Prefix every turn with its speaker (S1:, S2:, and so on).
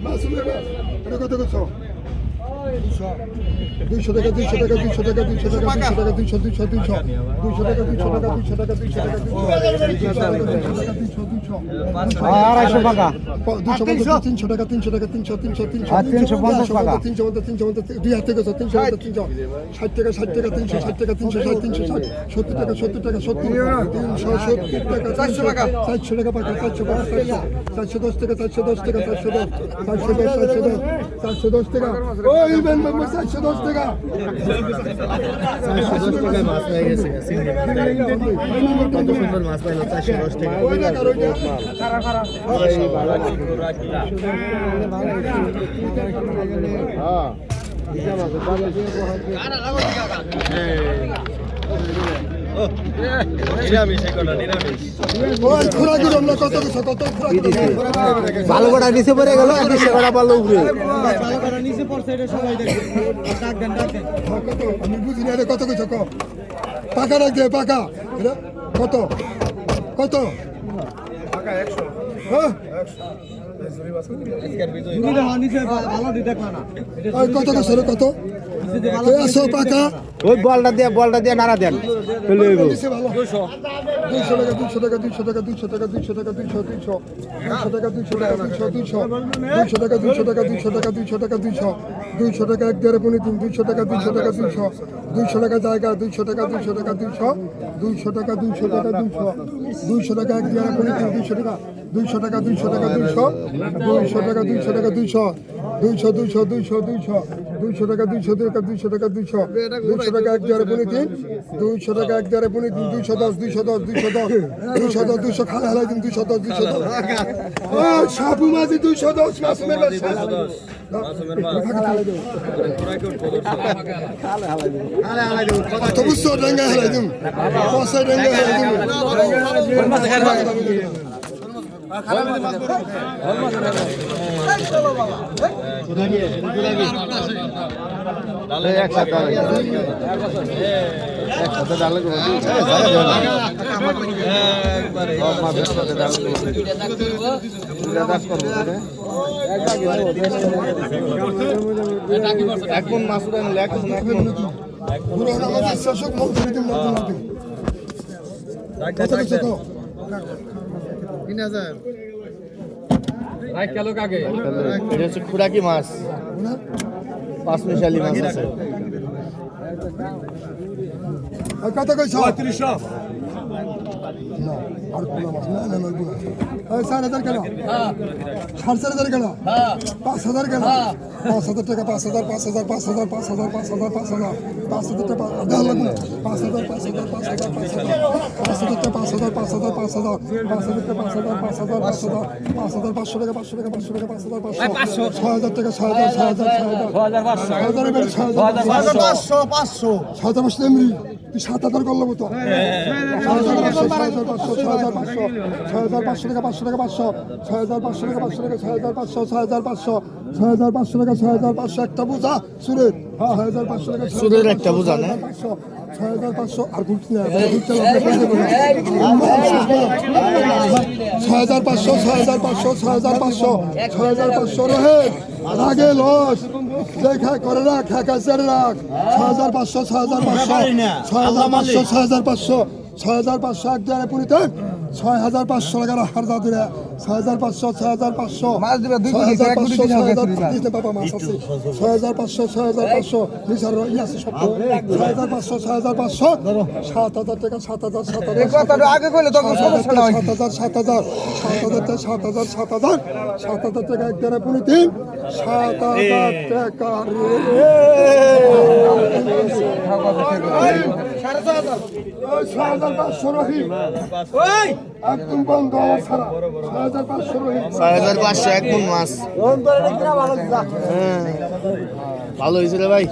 S1: মাসুমের এটা কত করছো 200 টাকা 200 টাকা 200 টাকা 200 টাকা 200 টাকা 200 200 200 টাকা 200 টাকা 200 টাকা 200 টাকা
S2: 250 টাকা
S1: 300 টাকা 300 টাকা 300 300
S2: 350 টাকা
S1: 300 দুই হাতে গেছো 300 300 60 টাকা 60 টাকা 360 টাকা 360 360 70 টাকা 70 টাকা 70 370 টাকা 400 টাকা 400 টাকা পাকা 400 টাকা 410 টাকা 410 টাকা 410 410 টাকা ওই বেন বাবা 410 টাকা
S2: 410 টাকায় মাছ হয়ে গেছে কত সুন্দর মাছ পাইলো 410 টাকা
S1: ওই না কারো
S2: হ্যাঁ ভালো কটা নিচে পড়ে গেল ভালো উপরে
S1: আমি বুঝি না কত কিছু পাকা রাখছে পাকা কত কত কত কত পাকা
S2: ওই বলটা দিয়ে নাড়া দেন
S1: 200 টাকা 200 টাকা 200 টাকা 200 টাকা 200 টাকা 200 200 টাকা 200 টাকা 200 টাকা 200 টাকা 200 টাকা 200 টাকা 1 দেড় পনি 200 টাকা 200 টাকা 200 টাকা জায়গা 200 টাকা 200 টাকা 200 টাকা 200 টাকা 200 টাকা 1 দেড় পনি 200 টাকা 200 টাকা 200 টাকা 200 টাকা 200 টাকা 200 টাকা 200 টাকা 200 টাকা 200 টাকা 1 দেড় পনি 200 টাকা 1 দেড় পনি 210 খালা হালাই দিন 210 সাবু মাঝি 210 মাসুমের কত বুঝছো ডেঙ্গা হালাই দিন পয়সা ডেঙ্গা হালাই দিন
S2: এখন মাসুর আনলে এখন খুরাকি মাছ 5 মিশালি মাছ আছে
S1: কত কইছ 3500 না আর কোন মাছ না না না 4000 কেন 4000 কেন 5000 কেন 5000 টাকা 5000 5000 5000 5000 5000 5000 5000 টাকা 5000 লাগবে 5000 5000 5000 5000 টাকা 5000 5000 5000 5000 টাকা 5000 5000 5000 500 টাকা 500 টাকা 500 টাকা 5000 6000 টাকা 6000 500 এমনি তুই 7000 করলো তো 6500 টাকা 500 টাকা 500 6500 টাকা 500 টাকা 6500 টাকা 6500 একটা বুঝা সুরের হ্যাঁ 6500 টাকা
S2: সুরের একটা বুঝা না
S1: 6500 আর গুড না 6500 রহে আগে লস দেখা করে রাখ খাকাসের রাখ 6500 6500 এক জায়গায় পুরিতে 6500 টাকা হার দা দিলে 6500
S2: মাছ দিবে দুই কোটি এক কোটি
S1: দিতে বাবা মাছ আছে 6500 নিসার ই আছে সব 6500 7000 টাকা 7000
S2: এই কথাটা আগে কইলে তখন সমস্যা না হয়
S1: 7000 টাকা এক জায়গায় পুরিতে 7000 টাকা রে 6500 রহিম ওই একদম বন্ধ ছাড়া 6500 রহিম
S2: 6500 এক মন মাছ ভালো হয়েছে রে ভাই